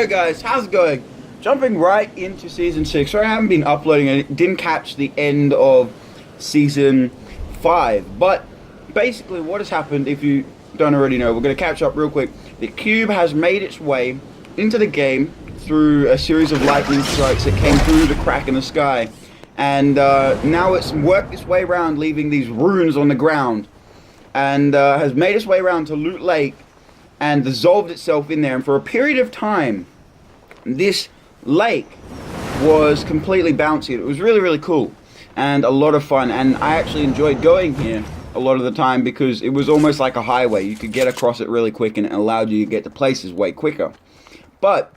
Yo guys, how's it going? Jumping right into Season 6. Sorry I haven't been uploading it. Didn't catch the end of Season 5. But basically what has happened, if you don't already know, we're going to catch up real quick. The cube has made its way into the game through a series of lightning strikes that came through the crack in the sky. And now it's worked its way around, leaving these runes on the ground. And has made its way around to Loot Lake and dissolved itself in there. And for a period of time, this lake was completely bouncy. It was really, really cool and a lot of fun. And I actually enjoyed going here a lot of the time because it was almost like a highway. You could get across it really quick and it allowed you to get to places way quicker. But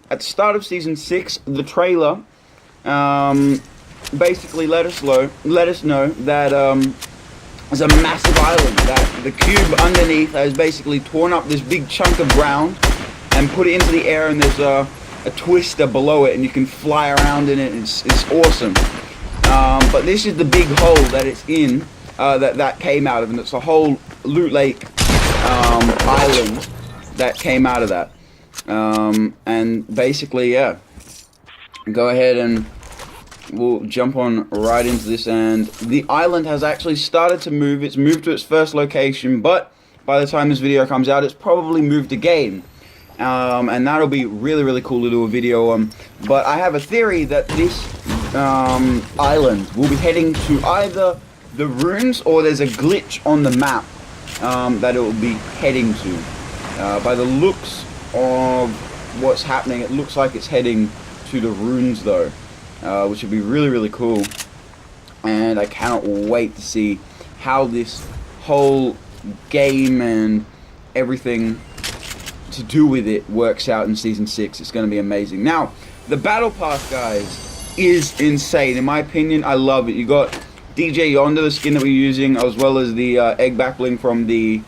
at the start of Season 6, the trailer basically let us know that there's a massive island that the cube underneath has basically torn up this big chunk of ground and put it into the air, and there's a twister below it and you can fly around in it. It's awesome. But this is the big hole that it's in, that came out of, and it's a whole Loot Lake island that came out of that. And basically, yeah, go ahead and we'll jump on right into this. And the island has actually started to move. It's moved to its first location, but by the time this video comes out, it's probably moved again. And that'll be really, really cool to do a video on. But I have a theory that this island will be heading to either the ruins or there's a glitch on the map that it will be heading to. By the looks of what's happening, it looks like it's heading to the ruins though. Which would be really, really cool, and I cannot wait to see how this whole game and everything to do with it works out in Season 6. It's going to be amazing. Now, the Battle Pass, guys, is insane. In my opinion, I love it. You got DJ Yonder, the skin that we're using, as well as the egg backbling from the,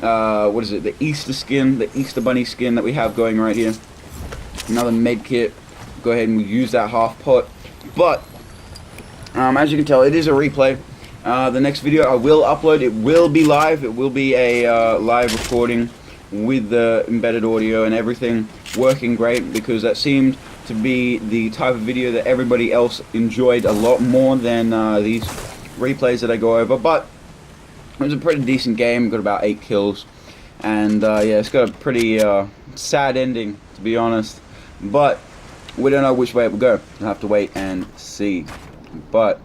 what is it, the Easter skin, the Easter Bunny skin that we have going right here. Another med kit. Go ahead and we'll use that half pot. But as you can tell, it is a replay. The next video I will upload, it will be live. It will be a live recording with the embedded audio and everything working great, because that seemed to be the type of video that everybody else enjoyed a lot more than these replays that I go over. But it was a pretty decent game. Got about 8 kills, and yeah, it's got a pretty sad ending, to be honest. But we don't know which way it will go. We'll have to wait and see. But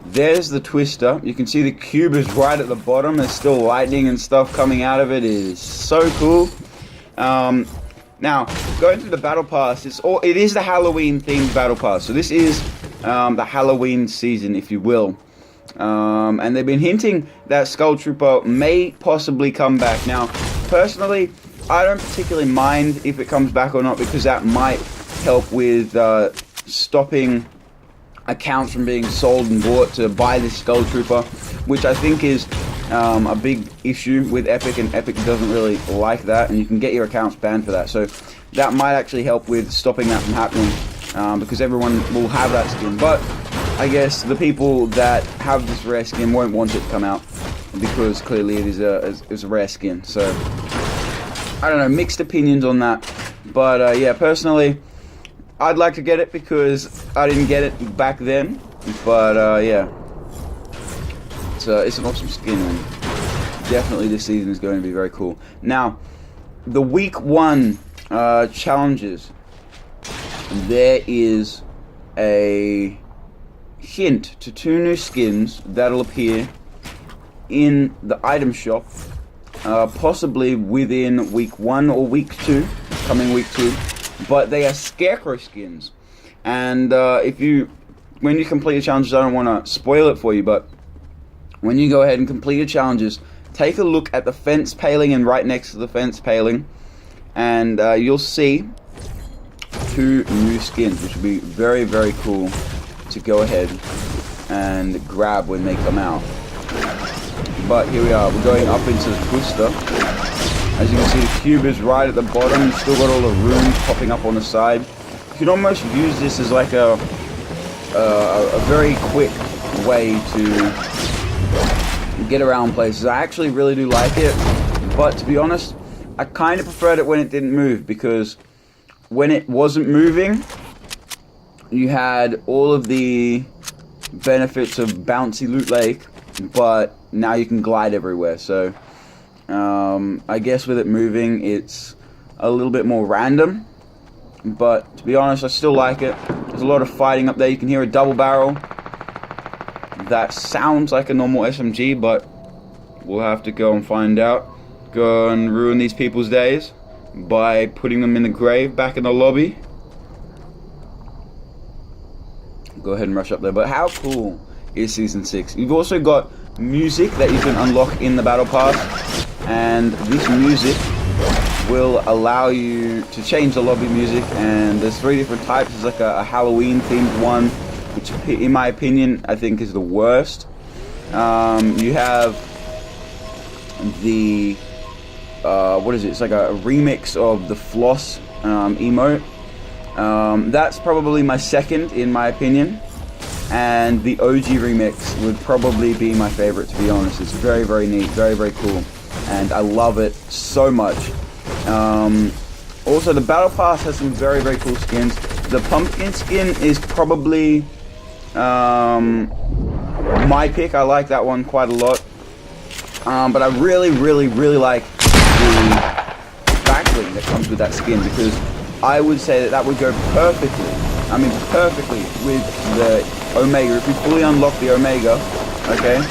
there's the twister. You can see the cube is right at the bottom. There's still lightning and stuff coming out of it. It is so cool. Now, going through the Battle Pass, it is the Halloween themed Battle Pass. So this is the Halloween season, if you will. And they've been hinting that Skull Trooper may possibly come back. Now, personally, I don't particularly mind if it comes back or not, because that might help with stopping accounts from being sold and bought to buy this Skull Trooper, which I think is a big issue with Epic, and Epic doesn't really like that, and you can get your accounts banned for that. So that might actually help with stopping that from happening, because everyone will have that skin. But I guess the people that have this rare skin won't want it to come out, because clearly it is a rare skin. So I don't know, mixed opinions on that. But yeah, personally, I'd like to get it because I didn't get it back then. But yeah, it's an awesome skin, and definitely this season is going to be very cool. Now, the week 1 challenges, there is a hint to 2 new skins that'll appear in the item shop, possibly within week 1 or week 2, coming week 2. But they are Scarecrow skins, and when you complete your challenges, I don't want to spoil it for you, but when you go ahead and complete your challenges, take a look at the fence paling, and right next to the fence paling, and you'll see 2 new skins, which will be very, very cool to go ahead and grab when they come out. But here we are, we're going up into the twister. As you can see, the cube is right at the bottom. You've still got all the runes popping up on the side. You can almost use this as like a very quick way to get around places. I actually really do like it, but to be honest, I kind of preferred it when it didn't move, because when it wasn't moving, you had all of the benefits of bouncy Loot Lake, but now you can glide everywhere. So I guess with it moving, it's a little bit more random, but to be honest, I still like it. There's a lot of fighting up there. You can hear a double barrel that sounds like a normal SMG, but we'll have to go and find out. Go and ruin these people's days by putting them in the grave back in the lobby. Go ahead and rush up there. But how cool is Season 6? You've also got music that you can unlock in the Battle Pass, and this music will allow you to change the lobby music, and there's 3 different types. There's like a Halloween themed one, which in my opinion I think is the worst. You have the what is it? It's like a remix of the Floss emote. That's probably my second in my opinion, and the OG remix would probably be my favorite, to be honest. It's very, very neat, very, very cool, and I love it so much. Also, the Battle Pass has some very, very cool skins. The pumpkin skin is probably my pick. I like that one quite a lot. But I really, really, really like the backbling that comes with that skin, because I would say that would go perfectly, perfectly with the Omega. If we fully unlock the Omega, okay,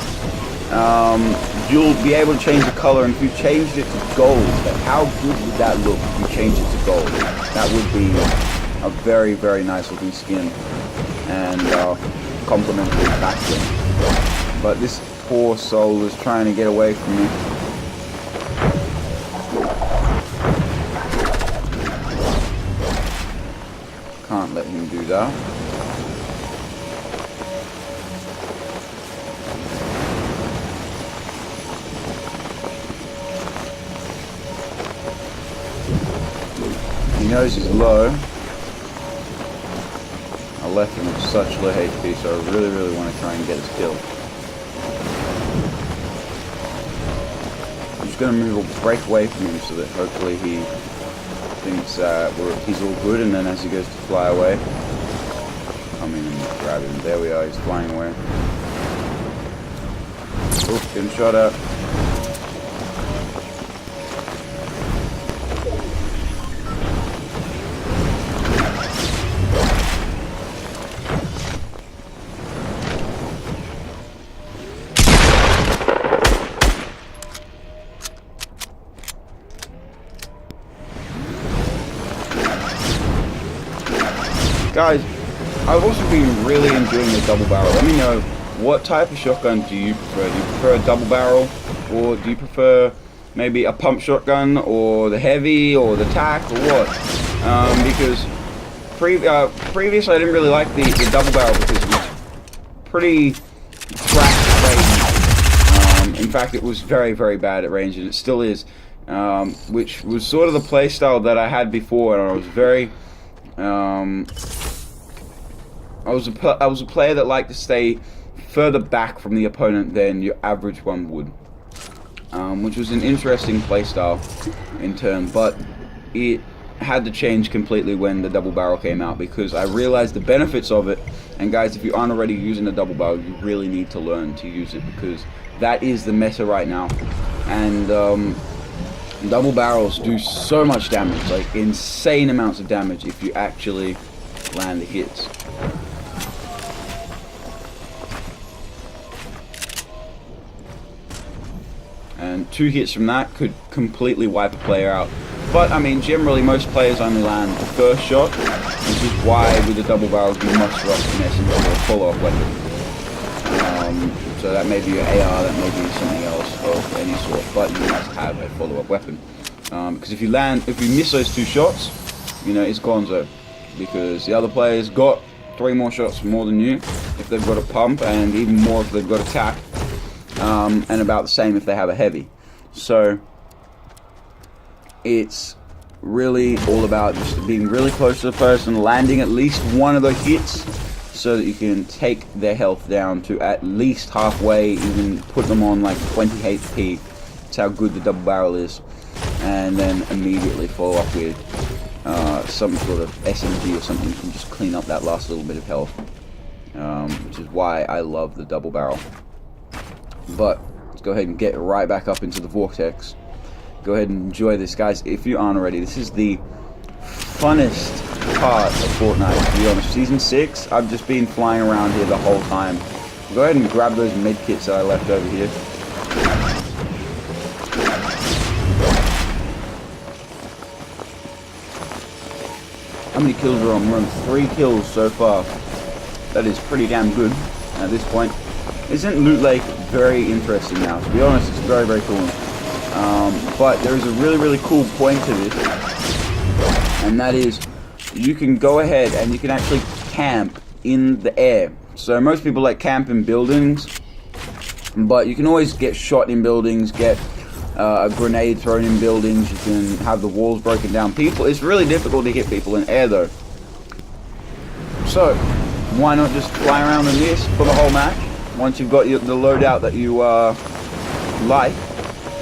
you'll be able to change the color, and if you changed it to gold, how good would that look if you changed it to gold? That would be a very, very nice looking skin, and complementary backbling. But this poor soul is trying to get away from me. Can't let him do that. He knows he's low. I left him with such low HP, so I really, really want to try and get his kill. I'm just going to break away from him so that hopefully he thinks he's all good, and then as he goes to fly away, come in and grab him. There we are, he's flying away. Oops, getting shot at. Guys, I've also been really enjoying the double barrel. Let me know, what type of shotgun do you prefer? Do you prefer a double barrel, or do you prefer maybe a pump shotgun, or the heavy, or the tac, or what? Because previously I didn't really like the double barrel because it was pretty trash at range. In fact, it was very, very bad at range, and it still is, which was sort of the playstyle that I had before, and I was very... I was a player that liked to stay further back from the opponent than your average one would, which was an interesting playstyle in turn, but it had to change completely when the double barrel came out, because I realized the benefits of it. And guys, if you aren't already using the double barrel, you really need to learn to use it, because that is the meta right now. And double barrels do so much damage, like insane amounts of damage if you actually land the hits. And 2 hits from that could completely wipe a player out. But I mean, generally most players only land the first shot, which is why with the double barrel you must rock in essence or a follow-up weapon. So that may be your AR, that may be something else of any sort, but you must have a follow-up weapon. Because if you miss those 2 shots, you know, it's gonzo. Because the other player's got 3 more shots more than you if they've got a pump, and even more if they've got a tac, and about the same if they have a heavy. So it's really all about just being really close to the person, landing at least one of the hits, so that you can take their health down to at least halfway, even put them on like 20 HP. That's how good the double barrel is. And then immediately follow up with some sort of SMG or something can just clean up that last little bit of health, which is why I love the double barrel. But let's go ahead and get right back up into the vortex. Go ahead and enjoy this, guys. If you aren't already, this is the funnest part of Fortnite, to be honest. Season 6, I've just been flying around here the whole time. Go ahead and grab those med kits that I left over here. How many kills are on? We're on 3 kills so far. That is pretty damn good at this point. Isn't Loot Lake very interesting now? To be honest, it's very, very cool. But there is a really, really cool point to this, and that is you can go ahead and you can actually camp in the air. So most people like camp in buildings, but you can always get shot in buildings, get a grenade thrown in buildings, you can have the walls broken down. It's really difficult to hit people in air though. So why not just fly around in this for the whole match? Once you've got the loadout that you like,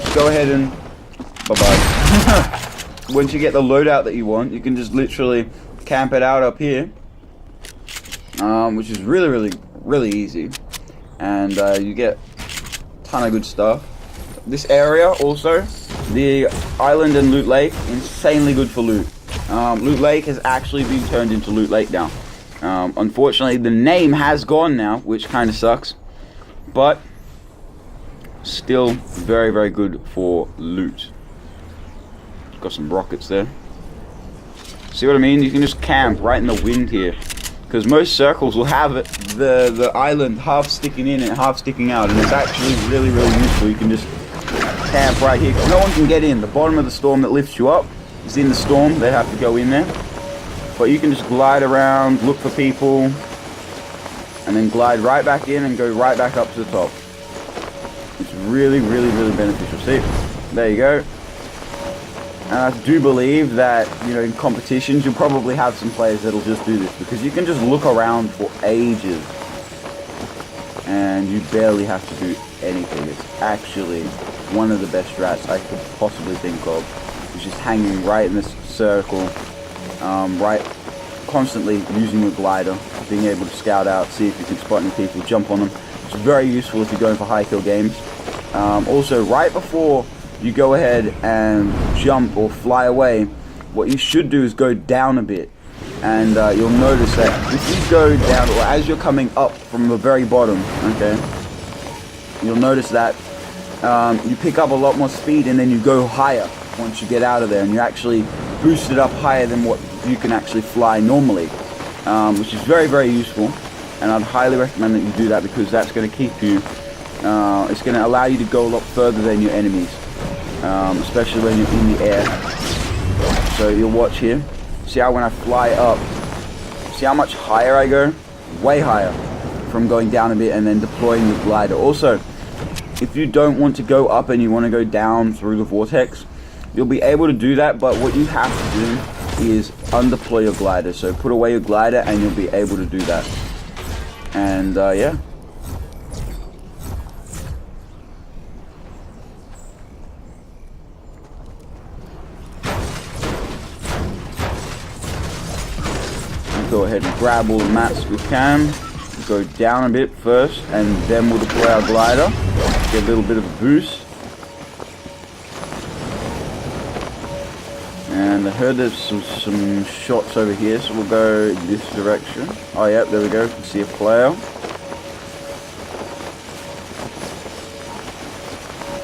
just go ahead and bye-bye. Once you get the loadout that you want, you can just literally camp it out up here, which is really, really, really easy, and you get a ton of good stuff. This area also, the island and Loot Lake, insanely good for loot. Loot Lake has actually been turned into Loot Lake now. Unfortunately, the name has gone now, which kind of sucks, but still very, very good for loot. Got some rockets there. See what I mean? You can just camp right in the wind here, because most circles will have the island half sticking in and half sticking out, and it's actually really, really useful. You can just camp right here. No one can get in. The bottom of the storm that lifts you up is in the storm. They have to go in there, but you can just glide around, look for people, and then glide right back in and go right back up to the top. It's really, really, really beneficial. See, there you go. And I do believe that, you know, in competitions you'll probably have some players that'll just do this, because you can just look around for ages and you barely have to do anything. It's actually one of the best strats I could possibly think of. It's just hanging right in this circle, right, constantly using your glider, being able to scout out, see if you can spot any people, jump on them. It's very useful if you're going for high kill games. Also, right before you go ahead and jump or fly away, what you should do is go down a bit, and you'll notice that if you go down, or as you're coming up from the very bottom, okay, you'll notice that you pick up a lot more speed, and then you go higher once you get out of there, and you actually boost it up higher than what you can actually fly normally, which is very, very useful, and I'd highly recommend that you do that, because that's going to keep you, it's going to allow you to go a lot further than your enemies. Especially when you're in the air. So you'll watch here. See how when I fly up, see how much higher I go? Way higher from going down a bit and then deploying the glider. Also, if you don't want to go up and you want to go down through the vortex, you'll be able to do that, but what you have to do is undeploy your glider. So put away your glider and you'll be able to do that. And yeah. Go ahead and grab all the mats we can, go down a bit first, and then we'll deploy our glider, get a little bit of a boost. And I heard there's some shots over here, so we'll go this direction. Oh yeah, there we go, you can see a player.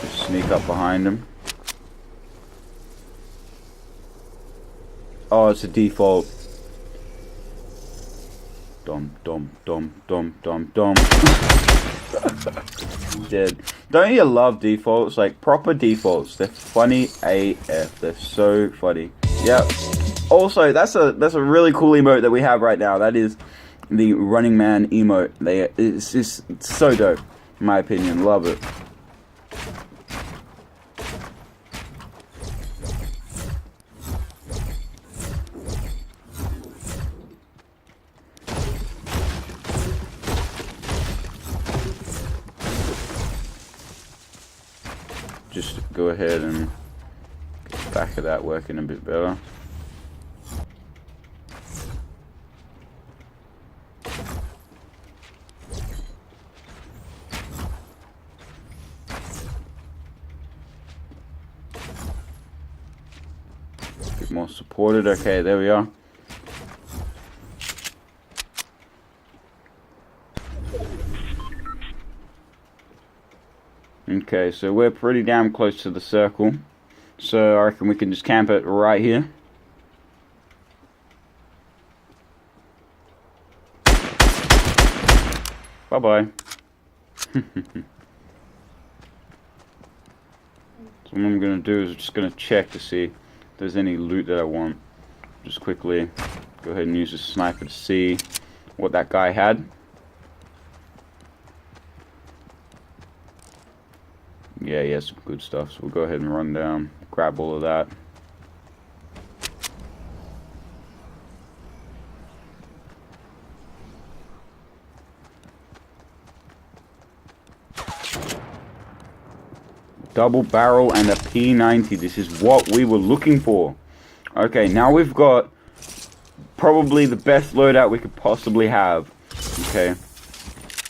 Just sneak up behind him. Oh, it's a default. Dom, dom, dom, dom, dom, dom. Dead. Don't you love defaults? Like, proper defaults. They're funny AF. They're so funny. Yeah. Also, that's a really cool emote that we have right now. That is the Running Man emote. It's just so dope, in my opinion. Love it. Just go ahead and get the back of that working a bit better. More supported. Okay, there we are. Okay, so we're pretty damn close to the circle. So I reckon we can just camp it right here. Bye-bye. So what I'm going to do is just going to check to see if there's any loot that I want. Just quickly go ahead and use the sniper to see what that guy had. Yeah, he has some good stuff, so we'll go ahead and run down, grab all of that. Double barrel and a P90. This is what we were looking for. Okay, now we've got probably the best loadout we could possibly have. Okay,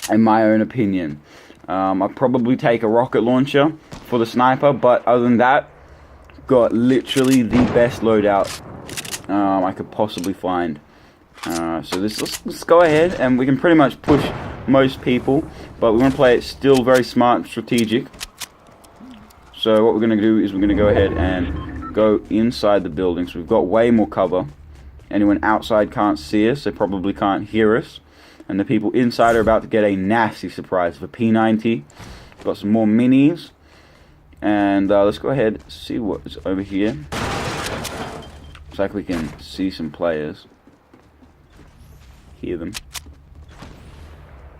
in my own opinion. I'd probably take a rocket launcher for the sniper, but other than that, got literally the best loadout I could possibly find. So let's go ahead, and we can pretty much push most people, but we want to play it still very smart and strategic. So what we're going to do is we're going to go ahead and go inside the building, so we've got way more cover. Anyone outside can't see us, they probably can't hear us. And the people inside are about to get a nasty surprise for P90. Got some more minis. And let's go ahead and see what's over here. Looks like we can see some players. Hear them.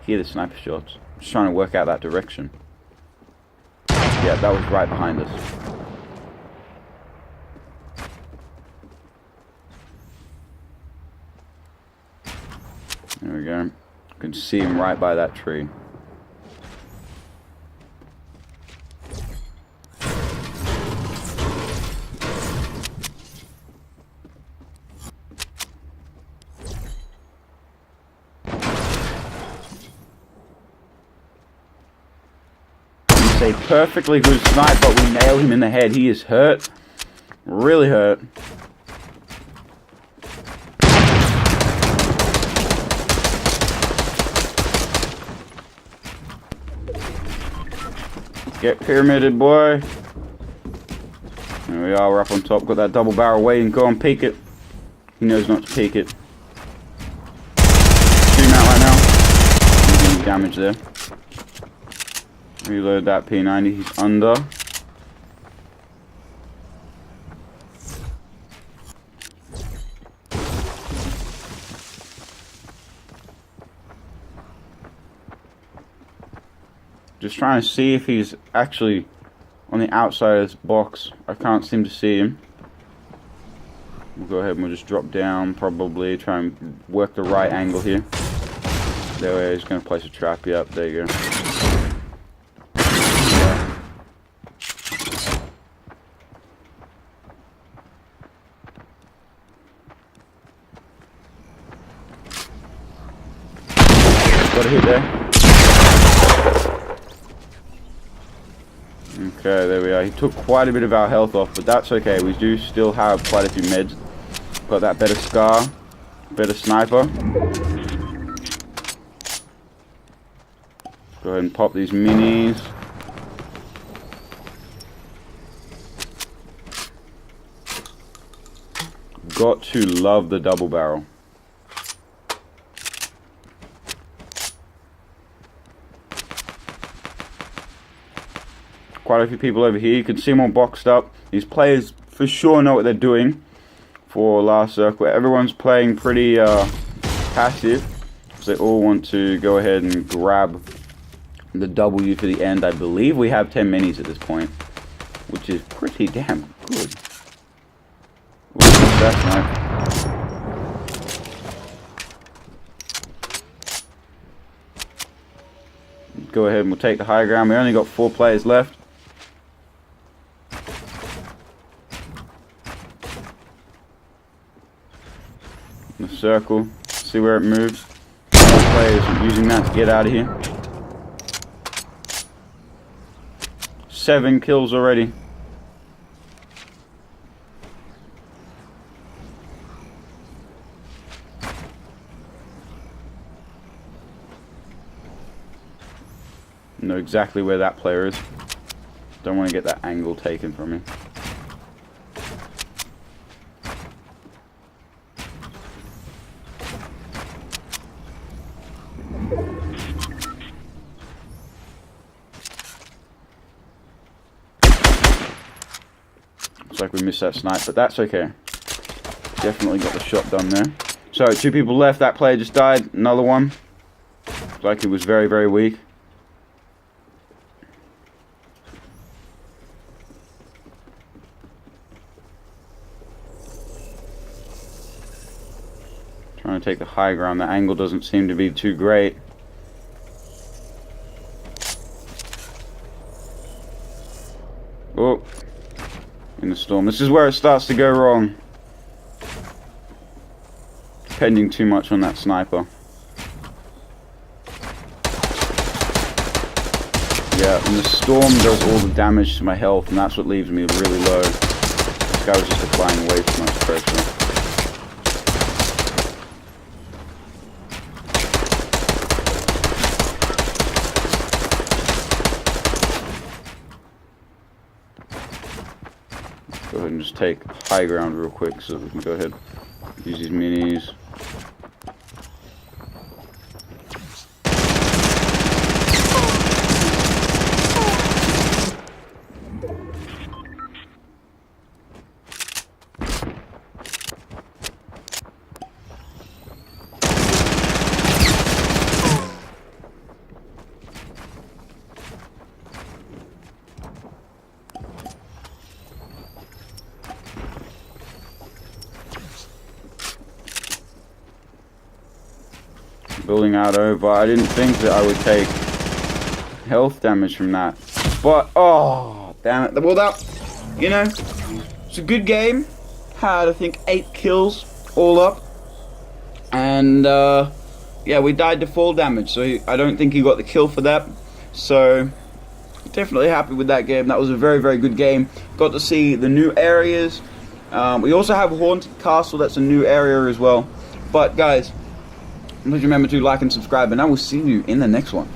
Hear the sniper shots. Just trying to work out that direction. Yeah, that was right behind us. There we go. You can see him right by that tree. He's a perfectly good snipe, but we nail him in the head. He is hurt. Really hurt. Get pyramided, boy. There we are, we're up on top. Got that double barrel waiting. Go on, peek it. He knows not to peek it. Shoot him out right now. Any damage there. Reload that P90. He's under. Just trying to see if he's actually on the outside of this box. I can't seem to see him. We'll go ahead and we'll just drop down, probably try and work the right angle here. That way he's going to place a trap. Yep, there you go. Got a hit there. Okay, there we are. He took quite a bit of our health off, but that's okay. We do still have quite a few meds. Got that better scar, better sniper. Go ahead and pop these minis. Got to love the double barrel. Quite a few people over here. You can see them all boxed up. These players for sure know what they're doing for last circle. Everyone's playing pretty passive, because they all want to go ahead and grab the W for the end. I believe we have 10 minis at this point, which is pretty damn good. That's nice. Go ahead and we'll take the high ground. We only got 4 players left. The circle, see where it moves. Players are using that to get out of here. 7 kills already. know exactly where that player is. Don't want to get that angle taken from me. Looks like we missed that snipe, but that's okay. Definitely got the shot done there. So, 2 people left. That player just died. Another one. Looks like he was very, very weak. Trying to take the high ground. The angle doesn't seem to be too great. Oh. In the storm. This is where it starts to go wrong. Depending too much on that sniper. Yeah, and the storm does all the damage to my health, and that's what leaves me really low. This guy was just applying way too much pressure. Go ahead and just take high ground real quick so we can go ahead and use these minis. Building out over. I didn't think that I would take health damage from that. But, oh, damn it. Well, that, you know, it's a good game. Had, I think, 8 kills all up. And, yeah, we died to fall damage. So I don't think he got the kill for that. So, definitely happy with that game. That was a very, very good game. Got to see the new areas. We also have Haunted Castle. That's a new area as well. But, guys, please remember to like and subscribe, and I will see you in the next one.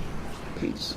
Peace.